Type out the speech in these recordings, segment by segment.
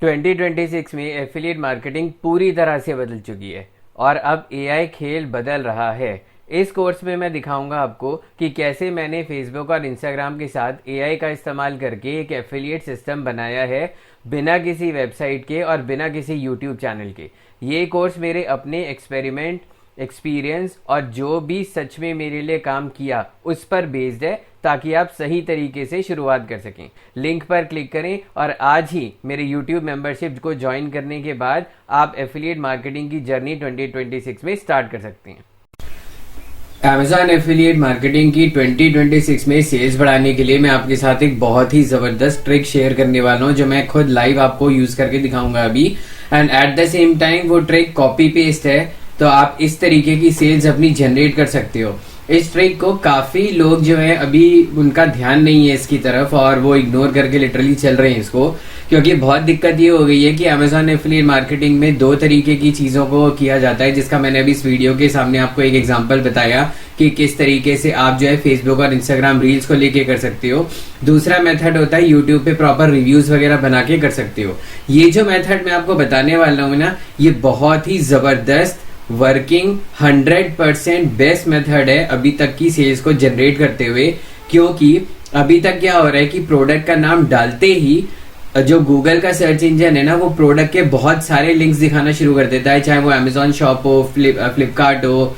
2026 में affiliate marketing पूरी तरह से बदल चुकी है और अब एआई खेल बदल रहा है। इस कोर्स में मैं दिखाऊंगा आपको कि कैसे मैंने फेसबुक और इंस्टाग्राम के साथ एआई का इस्तेमाल करके एक एफिलिएट सिस्टम बनाया है, बिना किसी वेबसाइट के और बिना किसी यूट्यूब चैनल के। ये कोर्स मेरे अपने एक्सपीरियंस और जो भी सच में मेरे लिए काम किया उस पर बेस्ड है, ताकि आप सही तरीके से शुरुआत कर सकें। लिंक पर क्लिक करें और आज ही मेरे YouTube मेंबरशिप को ज्वाइन करने के बाद आप एफिलिएट मार्केटिंग की जर्नी 2026 में स्टार्ट कर सकते हैं। Amazon एफिलिएट मार्केटिंग की 2026 में सेल्स बढ़ाने के लिए मैं आपके साथ एक बहुत ही जबरदस्त ट्रिक शेयर करने वाला हूं, जो मैं खुद लाइव आपको यूज करके दिखाऊंगा अभी। And at the same time वो ट्रिक कॉपी पेस्ट है, तो आप इस तरीके की सेल्स अपनी जनरेट कर सकते हो। इस ट्रिक को काफी लोग जो है अभी उनका ध्यान नहीं है इसकी तरफ और वो इग्नोर करके लिटरली चल रहे हैं इसको, क्योंकि बहुत दिक्कत ये हो गई है कि Amazon एफिलिएट मार्केटिंग में दो तरीके की चीजों को किया जाता है, जिसका मैंने अभी इस वीडियो के सामने आपको एक एग्जांपल बताया कि किस तरीके से आप जो है फेसबुक और इंस्टाग्राम रील्स को लेके कर सकते हो। दूसरा मेथड होता है यूट्यूब पे प्रॉपर रिव्यूज वगैरह बना के कर सकते हो। ये जो मेथड मैं आपको बताने वाला हूँ ना, ये बहुत ही जबरदस्त वर्किंग 100% बेस्ट मेथड है अभी तक की सेल्स को जनरेट करते हुए। क्योंकि अभी तक क्या हो रहा है कि प्रोडक्ट का नाम डालते ही जो गूगल का सर्च इंजन है ना, वो प्रोडक्ट के बहुत सारे लिंक्स दिखाना शुरू कर देता है, चाहे वो अमेजॉन शॉप हो, फ्लिपकार्ट हो,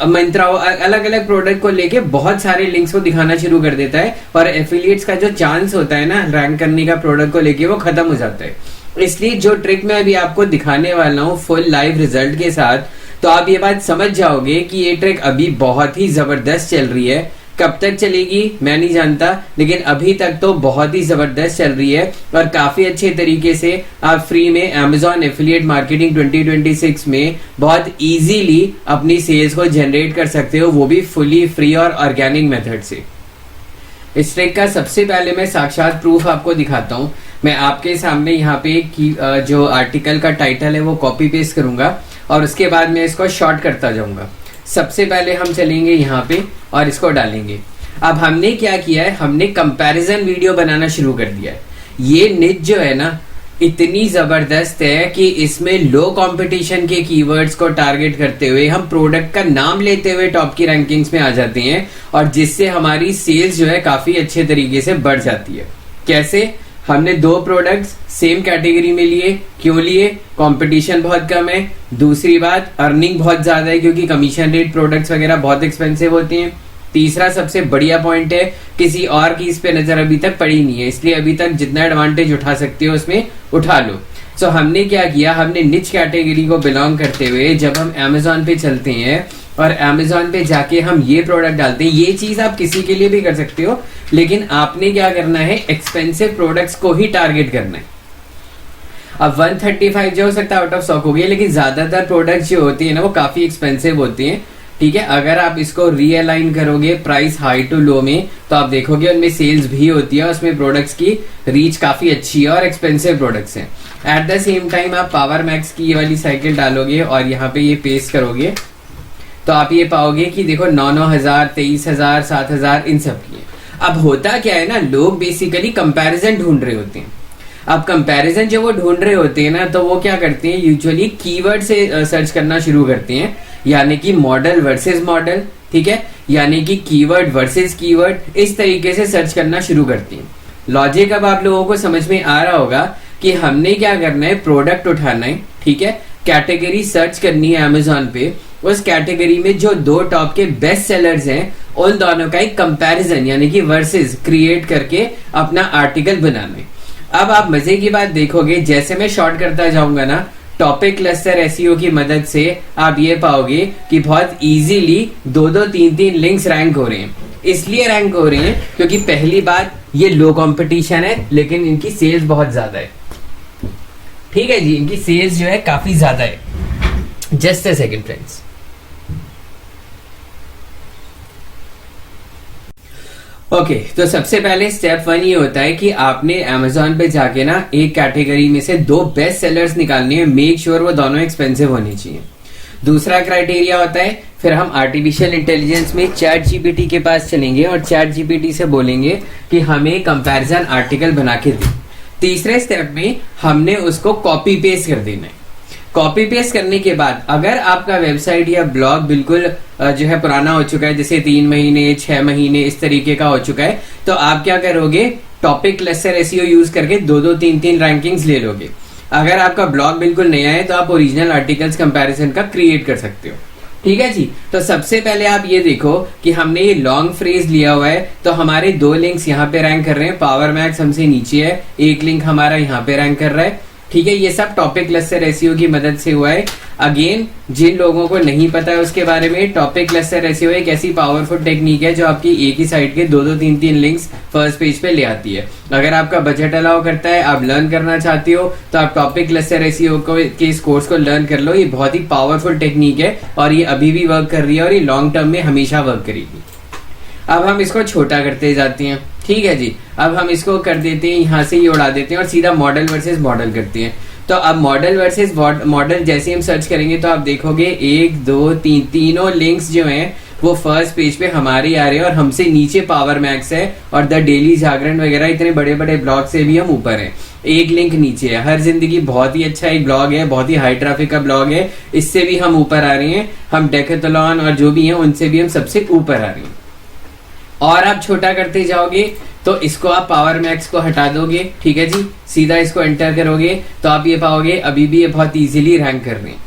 मिंत्रा हो, अलग अलग प्रोडक्ट को लेके बहुत सारे लिंक्स को दिखाना शुरू कर देता है और एफिलिएट्स का जो चांस होता है ना रैंक करने का प्रोडक्ट को लेके, वो खत्म हो जाता है। इसलिए जो ट्रिक मैं अभी आपको दिखाने वाला हूँ फुल लाइव रिजल्ट के साथ, तो आप ये बात समझ जाओगे कि ये ट्रिक अभी बहुत ही जबरदस्त चल रही है। कब तक चलेगी मैं नहीं जानता, लेकिन अभी तक तो बहुत ही जबरदस्त चल रही है और काफी अच्छे तरीके से आप फ्री में Amazon एफिलिएट मार्केटिंग 2026 में बहुत इजीली अपनी सेल्स को जनरेट कर सकते हो, वो भी फुली फ्री और ऑर्गेनिक मेथड से। इस ट्रिक का सबसे पहले मैं साक्षात प्रूफ आपको दिखाता हूँ। मैं आपके सामने यहाँ पे जो आर्टिकल का टाइटल है वो कॉपी पेस्ट करूंगा और उसके बाद मैं इसको शॉर्ट करता जाऊंगा। सबसे पहले हम चलेंगे यहाँ पे और इसको डालेंगे। अब हमने क्या किया है, हमने कंपैरिजन वीडियो बनाना शुरू कर दिया है। ये निच जो है ना इतनी जबरदस्त है कि इसमें लो कंपटीशन के कीवर्ड्स को टारगेट करते हुए हम प्रोडक्ट का नाम लेते हुए टॉप की रैंकिंग्स में आ जाते हैं और जिससे हमारी सेल्स जो है काफी अच्छे तरीके से बढ़ जाती है। कैसे? हमने दो प्रोडक्ट्स सेम कैटेगरी में लिए। क्यों लिए? कंपटीशन बहुत कम है। दूसरी बात, अर्निंग बहुत ज्यादा है क्योंकि कमीशन रेट प्रोडक्ट्स वगैरह बहुत एक्सपेंसिव होती हैं। तीसरा सबसे बढ़िया पॉइंट है, किसी और की इस पे नजर अभी तक पड़ी नहीं है, इसलिए अभी तक जितना एडवांटेज उठा सकते हो उसमें उठा लो। सो हमने क्या किया, हमने निच कैटेगरी को बिलोंग करते हुए जब हम Amazon पे चलते हैं और Amazon पे जाके हम ये प्रोडक्ट डालते हैं, ये चीज आप किसी के लिए भी कर सकते हो, लेकिन आपने क्या करना है, एक्सपेंसिव प्रोडक्ट्स को ही टारगेट करना है। अब 135 जो हो सकता है आउट ऑफ स्टॉक हो गया, लेकिन ज्यादातर प्रोडक्ट्स जो होती है ना वो काफी एक्सपेंसिव होती हैं। ठीक है, अगर आप इसको रीअलाइन करोगे प्राइस हाई टू लो में, तो आप देखोगे उनमें सेल्स भी होती है, उसमें प्रोडक्ट्स की रीच काफी अच्छी है और एक्सपेंसिव प्रोडक्ट्स हैं। एट द सेम टाइम आप पावर मैक्स की ये वाली साइकिल डालोगे और यहाँ पे ये पेस्ट करोगे, तो आप ये पाओगे कि देखो 9,000, 23,000, 7,000 इन सब की। अब होता क्या है ना, लोग बेसिकली कंपैरिजन ढूंढ रहे होते हैं। अब कंपैरिजन जब वो ढूंढ रहे होते हैं ना, तो वो क्या करते हैं, यूजुअली कीवर्ड से सर्च करना शुरू करते हैं, यानी कि मॉडल वर्सेस मॉडल। ठीक है, यानी कि कीवर्ड वर्सेस कीवर्ड, इस तरीके से सर्च करना शुरू करते हैं। लॉजिक अब आप लोगों को समझ में आ रहा होगा कि हमने क्या करना है, प्रोडक्ट उठाना है। ठीक है, कैटेगरी सर्च करनी है Amazon पे, उस कैटेगरी में जो दो टॉप के बेस्ट सेलर्स हैं उन दोनों का एक कंपैरिजन यानी कि वर्सेस क्रिएट करके अपना आर्टिकल बनाना है। अब आप मजे की बात देखोगे, जैसे मैं शॉर्ट करता जाऊंगा ना, टॉपिक क्लस्टर एसईओ की मदद से आप ये पाओगे कि बहुत इजीली 2-2, 3-3 लिंक्स रैंक हो रहे हैं। इसलिए रैंक हो रहे हैं क्योंकि पहली बात ये लो कंपटीशन है, लेकिन इनकी सेल्स बहुत ज्यादा है। ठीक है जी, इनकी सेल्स जो है काफी ज्यादा है। Just a second friends. Okay, तो सबसे पहले स्टेप 1 ये होता है कि आपने Amazon पे जाके ना एक कैटेगरी में से दो बेस्ट सेलर्स निकालने हैं। मेक श्योर वो दोनों एक्सपेंसिव होनी चाहिए। दूसरा क्राइटेरिया होता है, फिर हम आर्टिफिशियल इंटेलिजेंस में चैट जीपीटी के पास चलेंगे और चैट जीपीटी से बोलेंगे कि हमें कंपैरिजन आर्टिकल बना के दे। तीसरे स्टेप में हमने उसको कॉपी पेस्ट कर देना है। कॉपी पेस्ट करने के बाद अगर आपका वेबसाइट या ब्लॉग बिल्कुल जो है पुराना हो चुका है, जैसे 3 महीने 6 महीने इस तरीके का हो चुका है, तो आप क्या करोगे, टॉपिक क्लस्टर एसईओ यूज करके 2-2 3-3 रैंकिंग्स ले लोगे। अगर आपका ब्लॉग बिल्कुल नया है तो आप ओरिजिनल आर्टिकल्स कंपैरिजन का क्रिएट कर सकते हो। ठीक है जी। तो सबसे पहले आप ये देखो कि हमने ये लॉन्ग फ्रेज लिया हुआ है, तो हमारे 2 लिंक्स यहाँ पे रैंक कर रहे हैं, पावर मैक्स हमसे नीचे है, एक लिंक हमारा यहाँ पे रैंक कर रहा है। ठीक है, ये सब टॉपिक क्लस्टर एसईओ की मदद से हुआ है। अगेन, जिन लोगों को नहीं पता है उसके बारे में, टॉपिक क्लस्टर एसईओ एक ऐसी पावरफुल टेक्निक है जो आपकी एक ही साइट के 2-2 3-3 लिंक्स फर्स्ट पेज पे ले आती है। अगर आपका बजट अलाउ करता है, आप लर्न करना चाहते हो, तो आप टॉपिक क्लस्टर एसईओ के इस कोर्स को लर्न कर लो। ये बहुत ही पावरफुल टेक्निक है और ये अभी भी वर्क कर रही है और ये लॉन्ग टर्म में हमेशा वर्क करेगी। अब हम इसको छोटा करते जाते हैं। ठीक है जी। अब हम इसको कर देते हैं, यहाँ से ये उड़ा देते हैं और सीधा मॉडल वर्सेस मॉडल करते हैं। तो अब मॉडल वर्सेस मॉडल जैसे हम सर्च करेंगे तो आप देखोगे 1 2 3 तीनों लिंक्स जो हैं वो फर्स्ट पेज पे हमारे आ रहे हैं और हमसे नीचे पावर मैक्स है और द डेली जागरण वगैरह इतने बड़े बड़े ब्लॉग से भी हम ऊपर हैं। एक लिंक नीचे है। हर जिंदगी बहुत ही अच्छा एक ब्लॉग है, बहुत ही हाई ट्रैफिक का ब्लॉग है, इससे भी हम ऊपर आ रहे हैं। हम डेकाथलॉन और जो भी हैं उनसे भी हम सबसे ऊपर आ रहे हैं। और आप छोटा करते जाओगे तो इसको आप पावर मैक्स को हटा दोगे। ठीक है जी। सीधा इसको एंटर करोगे तो आप ये पाओगे अभी भी ये बहुत इजीली रैंक कर रहे हैं।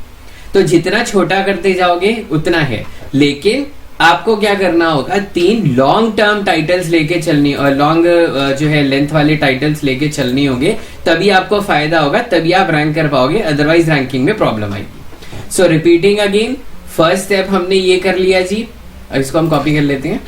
तो जितना छोटा करते जाओगे उतना है, लेकिन आपको क्या करना होगा, 3 लॉन्ग टर्म टाइटल्स लेके चलनी और लॉन्ग जो है लेंथ वाले टाइटल्स लेके चलनी होंगे, तभी आपको फायदा होगा, तभी आप रैंक कर पाओगे, अदरवाइज रैंकिंग में प्रॉब्लम आएगी। सो रिपीटिंग अगेन, फर्स्ट स्टेप हमने ये कर लिया जी, इसको हम कॉपी कर लेते हैं।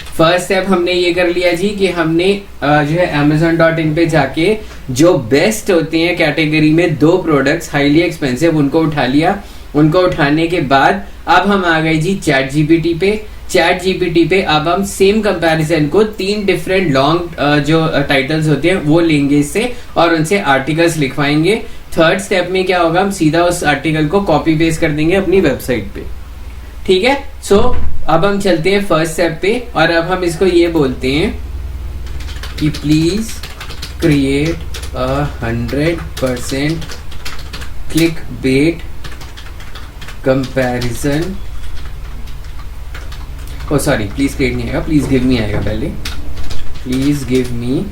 फर्स्ट स्टेप हमने ये कर लिया जी कि हमने जो है amazon.in पे जाके जो बेस्ट होते हैं कैटेगरी में 2 प्रोडक्ट्स हाईली एक्सपेंसिव उनको उठा लिया। उनको उठाने के बाद अब हम आ गए जी चैट जीपीटी पे। चैट जीपीटी पे अब हम सेम कंपैरिजन को 3 डिफरेंट लॉन्ग जो टाइटल्स होते हैं वो लेंगे इससे और उनसे आर्टिकल्स लिखवाएंगे। थर्ड स्टेप में क्या होगा, हम सीधा उस आर्टिकल को कॉपी पेस्ट कर देंगे अपनी वेबसाइट पे। ठीक है। सो अब हम चलते हैं फर्स्ट स्टेप पे और अब हम इसको ये बोलते हैं कि please create 100% click bait comparison. Oh sorry, please create नहीं आएगा, प्लीज गिव मी आएगा पहले। Please give me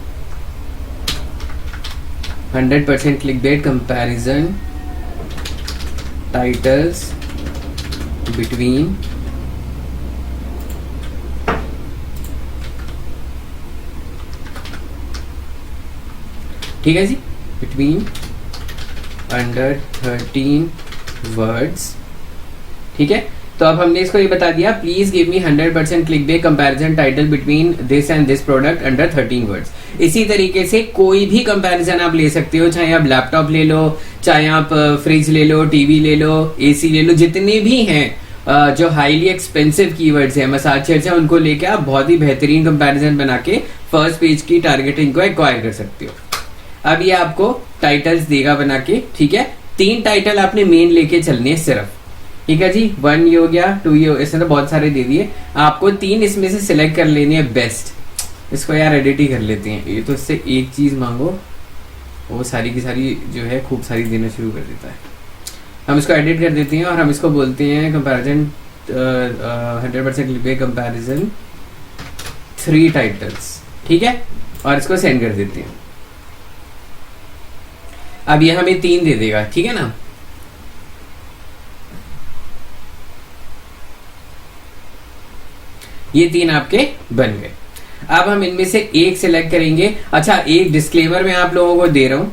100% click bait comparison titles between ठीक है जी, बिटवीन अंडर 13 वर्ड्स। ठीक है। तो अब हमने इसको ये बता दिया, please give me 100% click bait comparison title between this and this product under 13 words. इसी तरीके से कोई भी कंपैरिजन आप ले सकते हो, चाहे आप लैपटॉप ले लो, चाहे आप फ्रिज ले लो, टीवी ले लो, एसी ले लो, जितने भी हैं जो हाईली एक्सपेंसिव कीवर्ड्स हैं, मसाज चेयर्स हैं, उनको लेके आप बहुत ही बेहतरीन कंपैरिजन बना के फर्स्ट पेज की टारगेटिंग को एक्वायर कर सकते हो। अब ये आपको टाइटल्स देगा बना के। ठीक है। 3 टाइटल आपने मेन लेके चलने हैं सिर्फ। ठीक है जी। 1 ये हो गया, 2 ये, इसने तो बहुत सारे दे दिए। आपको 3 इसमें से सिलेक्ट कर लेनी है बेस्ट। इसको यार एडिट ही कर लेते हैं, ये तो इससे एक चीज मांगो वो सारी की सारी जो है खूब सारी देना शुरू कर देता है। हम इसको एडिट कर देते हैं और हम इसको बोलते हैं comparison 100% click bait comparison 3 titles. ठीक है। और इसको सेंड कर देते हैं। अब ये हमें 3 दे देगा। ठीक है ना। ये 3 आपके बन गए। अब हम इनमें से एक सिलेक्ट करेंगे। अच्छा, एक डिस्क्लेमर मैं आप लोगों को दे रहा हूं,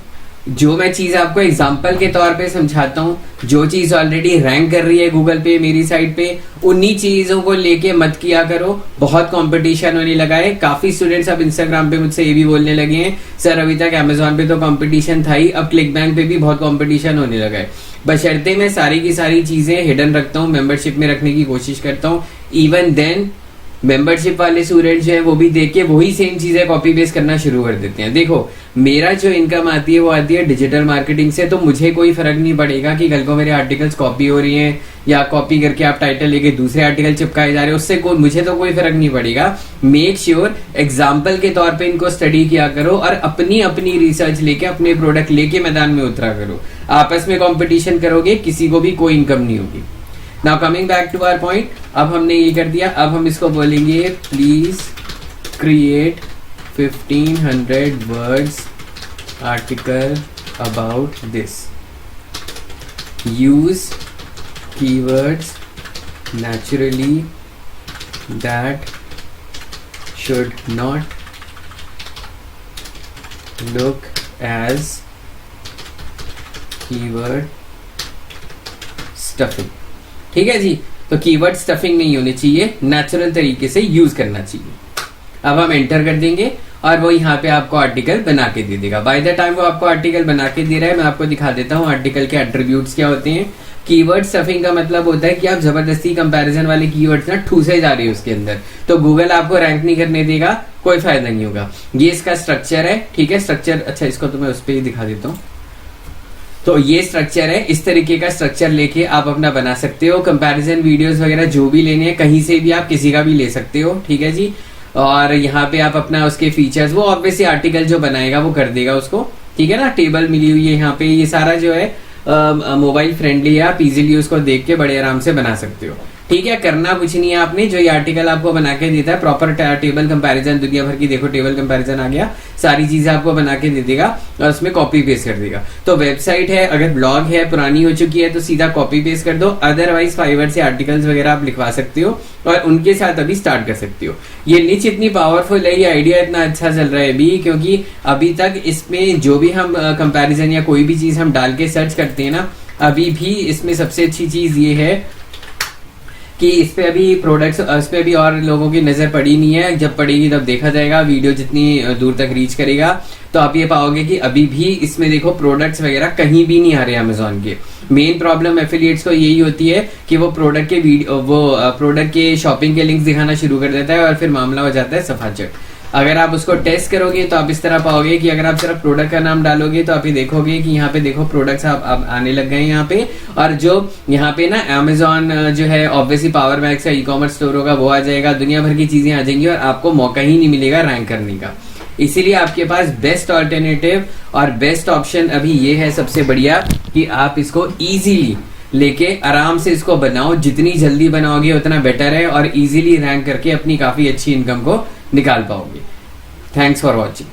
जो मैं चीज आपको एग्जांपल के तौर पे समझाता हूँ, जो चीज ऑलरेडी रैंक कर रही है गूगल पे मेरी साइट पे, उन्हीं चीजों को लेके मत किया करो। बहुत कंपटीशन होने लगा है। काफी स्टूडेंट्स अब इंस्टाग्राम पे मुझसे ये भी बोलने लगे हैं, सर अभी तक अमेजोन पे तो कंपटीशन था ही, अब क्लिक बैंक पे भी बहुत कंपटीशन होने लगा है। बशर्ते मैं सारी की सारी चीजें हिडन रखता हूँ, मेंबरशिप में रखने की कोशिश करता हूँ। इवन देन मेंबरशिप वाले स्टूडेंट जो है वो भी देख के वही सेम चीजें कॉपी पेस्ट करना शुरू कर देते हैं। देखो मेरा जो इनकम आती है वो आती है डिजिटल मार्केटिंग से, तो मुझे कोई फर्क नहीं पड़ेगा कि कल को मेरे आर्टिकल्स कॉपी हो रही हैं या कॉपी करके आप टाइटल लेके दूसरे आर्टिकल चिपकाए जा रहे हो, उससे कोई मुझे तो कोई फर्क नहीं पड़ेगा। मेक श्योर एग्जाम्पल के तौर पे इनको स्टडी किया करो और अपनी अपनी रिसर्च लेके अपने प्रोडक्ट लेके मैदान में उतरा करो। आपस में कॉम्पिटिशन करोगे किसी को भी कोई इनकम नहीं होगी। Now coming back to our point, अब हमने ये कर दिया, अब हम इसको बोलेंगे please create 1500 words article about this, use keywords naturally that should not look as keyword stuffing। ठीक है जी, तो कीवर्ड स्टफिंग नहीं होनी चाहिए, नेचुरल तरीके से यूज करना चाहिए। अब हम एंटर कर देंगे और वो यहाँ पे आपको आर्टिकल बना के दे देगा। बाय द टाइम वो आपको आर्टिकल बना के दे रहा है, मैं आपको दिखा देता हूँ आर्टिकल के एट्रीब्यूट्स क्या होते हैं। कीवर्ड स्टफिंग का मतलब होता है कि आप जबरदस्ती कंपैरिजन वाले कीवर्ड्स ना ठूसे जा रहे हो उसके अंदर, तो गूगल आपको रैंक नहीं करने देगा, कोई फायदा नहीं होगा। ये इसका स्ट्रक्चर है, ठीक है स्ट्रक्चर। अच्छा इसको तो मैं उस पर ही दिखा देता हूँ। तो ये स्ट्रक्चर है, इस तरीके का स्ट्रक्चर लेके आप अपना बना सकते हो। कंपैरिजन वीडियोस वगैरह जो भी लेने हैं कहीं से भी आप किसी का भी ले सकते हो, ठीक है जी। और यहाँ पे आप अपना उसके फीचर्स, वो ऑब्वियसली आर्टिकल जो बनाएगा वो कर देगा उसको, ठीक है ना। टेबल मिली हुई है यहाँ पे, ये सारा जो है मोबाइल फ्रेंडली है, आप इजीली उसको देख के बड़े आराम से बना सकते हो, ठीक है। करना कुछ नहीं है आपने, जो ये आर्टिकल आपको बना के देता है प्रॉपर टेबल कंपैरिजन, दुनिया भर की देखो टेबल कंपैरिजन आ गया, सारी चीजें आपको बना के दे देगा और उसमें कॉपी पेस्ट कर देगा। तो वेबसाइट है, अगर ब्लॉग है पुरानी हो चुकी है तो सीधा कॉपी पेस्ट कर दो, अदरवाइज फाइवर से आर्टिकल्स वगैरह आप लिखवा सकते हो और उनके साथ अभी स्टार्ट कर सकते हो। ये निच इतनी पावरफुल है, ये आइडिया इतना अच्छा चल रहा है अभी, क्योंकि अभी तक इसमें जो भी हम कंपैरिजन या कोई भी चीज हम डाल के सर्च करते हैं ना, अभी भी इसमें सबसे अच्छी चीज ये है कि इस पे अभी प्रोडक्ट्स, इस पे अभी और लोगों की नजर पड़ी नहीं है। जब पड़ेगी तब देखा जाएगा, वीडियो जितनी दूर तक रीच करेगा तो आप ये पाओगे कि अभी भी इसमें देखो प्रोडक्ट्स वगैरह कहीं भी नहीं आ रहे अमेजोन के। मेन प्रॉब्लम एफिलिएट्स को यही होती है कि वो प्रोडक्ट के वीडियो, वो प्रोडक्ट के शॉपिंग के लिंक्स दिखाना शुरू कर देता है और फिर मामला हो जाता है सफाचट। अगर आप उसको टेस्ट करोगे तो आप इस तरह पाओगे कि अगर आप सिर्फ प्रोडक्ट का नाम डालोगे तो आप ये देखोगे कि यहाँ पे देखो प्रोडक्ट्स आप आने लग गए यहाँ पे, और जो यहाँ पे ना अमेजोन जो है ऑब्वियसली पावर मैक्स का ई-कॉमर्स स्टोर होगा वो आ जाएगा, दुनिया भर की चीजें आ जाएंगी और आपको मौका ही नहीं मिलेगा रैंक करने का। इसीलिए आपके पास बेस्ट ऑल्टरनेटिव और बेस्ट ऑप्शन अभी ये है सबसे बढ़िया कि आप इसको इजीली लेके आराम से इसको बनाओ, जितनी जल्दी बनाओगे उतना बेटर है और इजीली रैंक करके अपनी काफी अच्छी इनकम को निकाल पाओगे। Thanks for watching.